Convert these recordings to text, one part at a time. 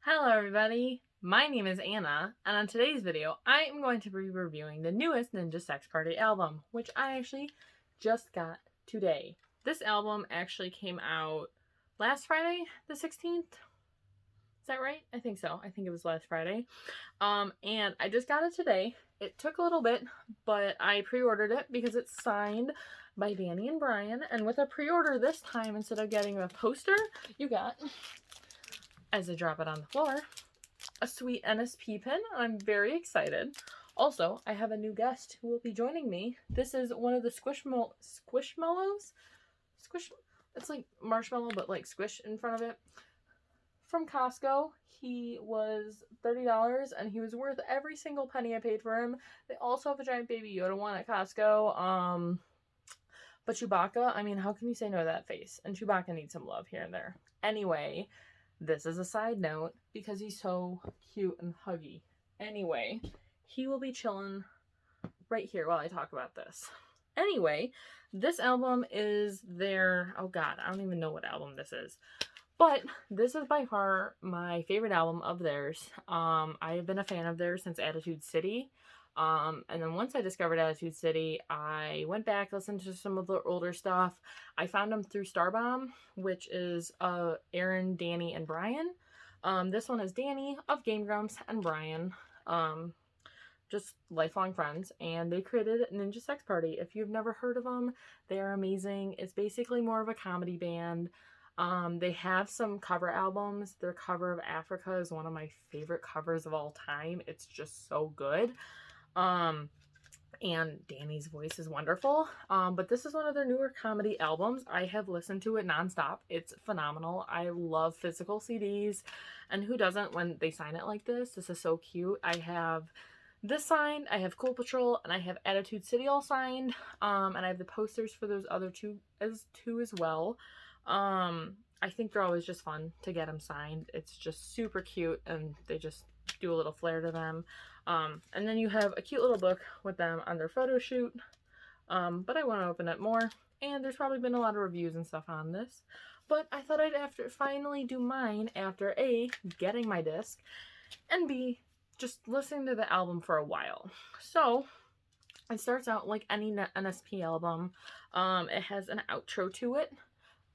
Hello everybody, my name is Anna, and on today's video, I am going to be reviewing the newest Ninja Sex Party album, which I actually just got today. This album actually came out last Friday, the 16th. Is that right? I think so. I think it was last Friday. And I just got it today. It took a little bit, but I pre-ordered it because it's signed by Danny and Brian, and with a pre-order this time, instead of getting a poster, you got, as I drop it on the floor, a sweet NSP pin. I'm very excited. Also, I have a new guest who will be joining me. This is one of the Squishmallows? It's like marshmallow, but like squish in front of it. From Costco. He was $30 and he was worth every single penny I paid for him. They also have a giant Baby Yoda one at Costco. But Chewbacca, I mean, how can you say no to that face? And Chewbacca needs some love here and there. Anyway, this is a side note because he's so cute and huggy. Anyway, he will be chilling right here while I talk about this. Anyway, this album is their, oh god, I don't even know what album this is. But this is by far my favorite album of theirs. I have been a fan of theirs since Attitude City. And then once I discovered Attitude City, I went back, listened to some of the older stuff. I found them through Starbomb, which is Aaron, Danny, and Brian. This one is Danny of Game Grumps and Brian, just lifelong friends, and they created Ninja Sex Party. If you've never heard of them, they are amazing. It's basically more of a comedy band. They have some cover albums. Their cover of Africa is one of my favorite covers of all time. It's just so good. And Danny's voice is wonderful. But this is one of their newer comedy albums. I have listened to it nonstop. It's phenomenal. I love physical CDs, and who doesn't when they sign it like this? This is so cute. I have this signed, I have Cool Patrol, and I have Attitude City all signed. And I have the posters for those other two as well. I think they're always just fun to get them signed. It's just super cute, and they just do a little flair to them. And then you have a cute little book with them on their photo shoot. But I want to open it more, and there's probably been a lot of reviews and stuff on this. But I thought I'd finally do mine after A, getting my disc, and B, just listening to the album for a while. So it starts out like any NSP album. It has an outro to it.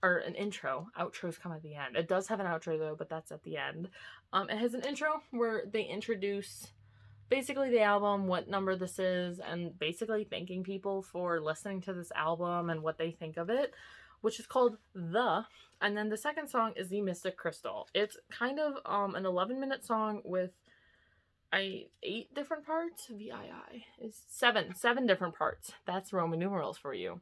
Or an intro. Outros come at the end. It does have an outro though, but that's at the end. It has an intro where they introduce basically the album, what number this is, and basically thanking people for listening to this album and what they think of it, which is called The. And then the second song is The Mystic Crystal. It's kind of an 11-minute song with 8 different parts. VII is 7 different parts. That's Roman numerals for you.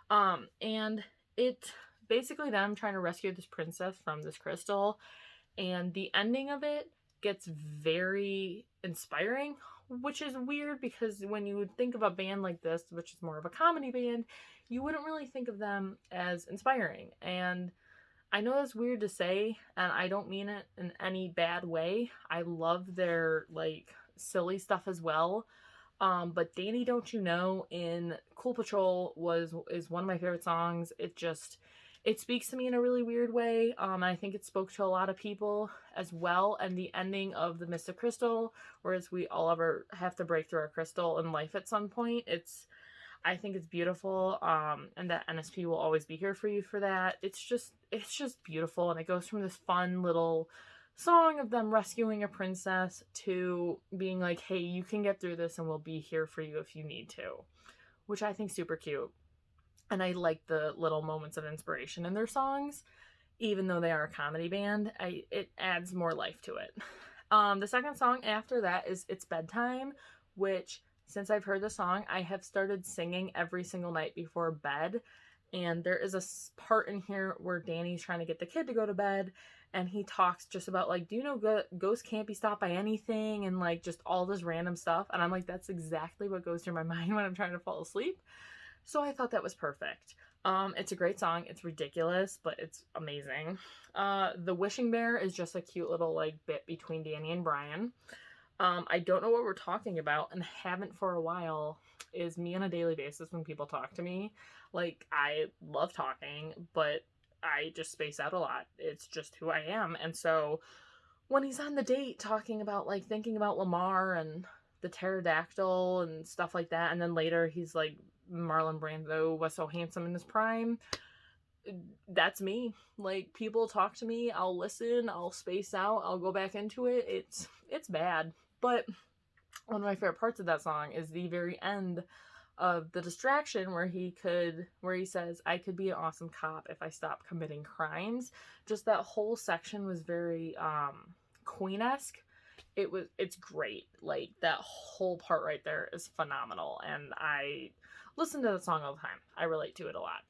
And it basically them trying to rescue this princess from this crystal, and the ending of it gets very inspiring, which is weird because when you would think of a band like this, which is more of a comedy band, you wouldn't really think of them as inspiring. And I know that's weird to say, and I don't mean it in any bad way. I love their like silly stuff as well. But Danny Don't You Know in Cool Patrol is one of my favorite songs. It speaks to me in a really weird way. I think it spoke to a lot of people as well. And the ending of The Mystic Crystal, whereas we all ever have to break through our crystal in life at some point, I think it's beautiful. And that NSP will always be here for you for that. It's just beautiful. And it goes from this fun little song of them rescuing a princess to being like, hey, you can get through this and we'll be here for you if you need to, which I think is super cute. And I like the little moments of inspiration in their songs, even though they are a comedy band. It adds more life to it. The second song after that is It's Bedtime, which since I've heard the song, I have started singing every single night before bed. And there is a part in here where Danny's trying to get the kid to go to bed, and he talks just about like, do you know ghosts can't be stopped by anything, and like just all this random stuff. And I'm like, that's exactly what goes through my mind when I'm trying to fall asleep. So I thought that was perfect. It's a great song. It's ridiculous, but it's amazing. The Wishing Bear is just a cute little like bit between Danny and Brian. I don't know what we're talking about and haven't for a while. Is me on a daily basis when people talk to me. Like, I love talking, but I just space out a lot. It's just who I am. And so when he's on the date talking about like thinking about Lamar and the pterodactyl and stuff like that, and then later he's like, Marlon Brando was so handsome in his prime. That's me. Like, people talk to me, I'll listen, I'll space out, I'll go back into it. It's bad. But one of my favorite parts of that song is the very end of the distraction where he says, I could be an awesome cop if I stop committing crimes. Just that whole section was very Queen-esque. It's great. Like, that whole part right there is phenomenal, and I listen to the song all the time. I relate to it a lot.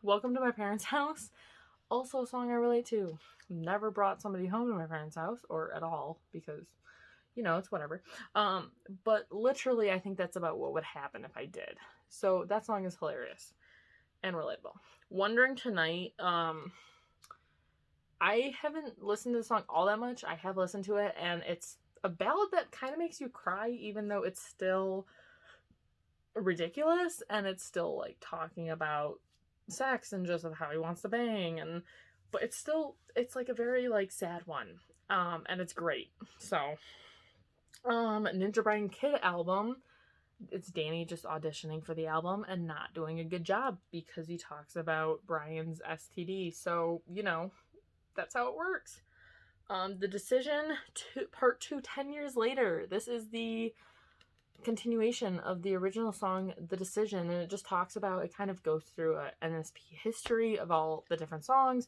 Welcome to My Parents' House, also a song I relate to. Never brought somebody home to my parents' house, or at all, because, you know, it's whatever. But literally, I think that's about what would happen if I did. So that song is hilarious and relatable. Wondering Tonight, I haven't listened to the song all that much. I have listened to it, and it's a ballad that kind of makes you cry, even though it's still ridiculous, and it's still like talking about sex and just how he wants to bang, but it's like a very like sad one, and it's great. So Ninja Brian Kid album, it's Danny just auditioning for the album and not doing a good job because he talks about Brian's STD. So, you know, that's how it works. The Decision, part 2, 10 years later. This is the continuation of the original song, The Decision, and it just talks about, it kind of goes through a NSP history of all the different songs,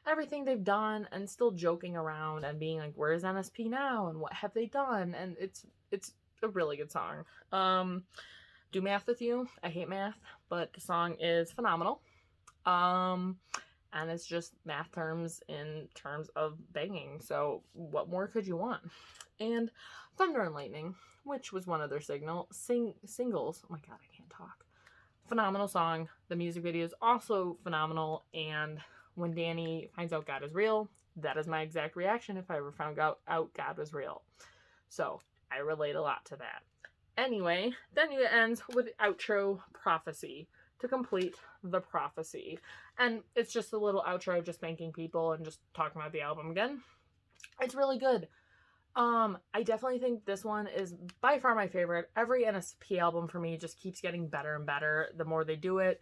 everything they've done, and still joking around and being like, where's NSP now, and what have they done? And it's a really good song. Do Math With You. I hate math, but the song is phenomenal. And it's just math terms in terms of banging, so what more could you want? And Thunder and Lightning, which was one of their singles. Oh my god, I can't talk. Phenomenal song. The music video is also phenomenal, and when Danny finds out God is real, that is my exact reaction if I ever found out God was real. So I relate a lot to that. Anyway, then it ends with outro Prophecy to complete the prophecy. And it's just a little outro, just thanking people and just talking about the album again. It's really good. I definitely think this one is by far my favorite. Every NSP album for me just keeps getting better and better the more they do it.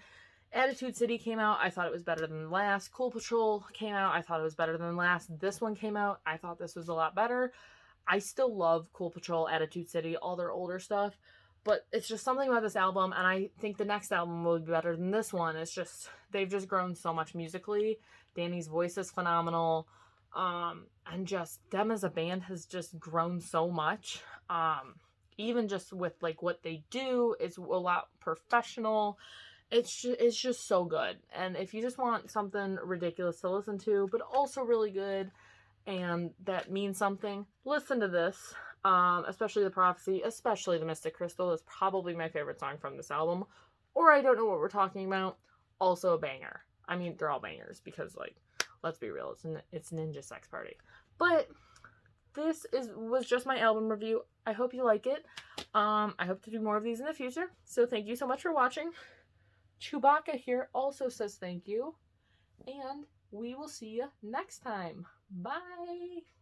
Attitude City came out, I thought it was better than the last. Cool Patrol came out, I thought it was better than the last. This one came out, I thought this was a lot better. I still love Cool Patrol, Attitude City, all their older stuff, but it's just something about this album, and I think the next album will be better than this one. It's just, they've just grown so much musically. Danny's voice is phenomenal, and just them as a band has just grown so much. Even just with like what they do is a lot professional. It's just so good. And if you just want something ridiculous to listen to, but also really good, and that means something, listen to this. Especially the Prophecy, especially the Mystic Crystal is probably my favorite song from this album. Or I Don't Know What We're Talking About, also a banger. I mean, they're all bangers because, like, let's be real, it's Ninja Sex Party. But this was just my album review. I hope you like it. I hope to do more of these in the future. So thank you so much for watching. Chewbacca here also says thank you. And we will see you next time. Bye!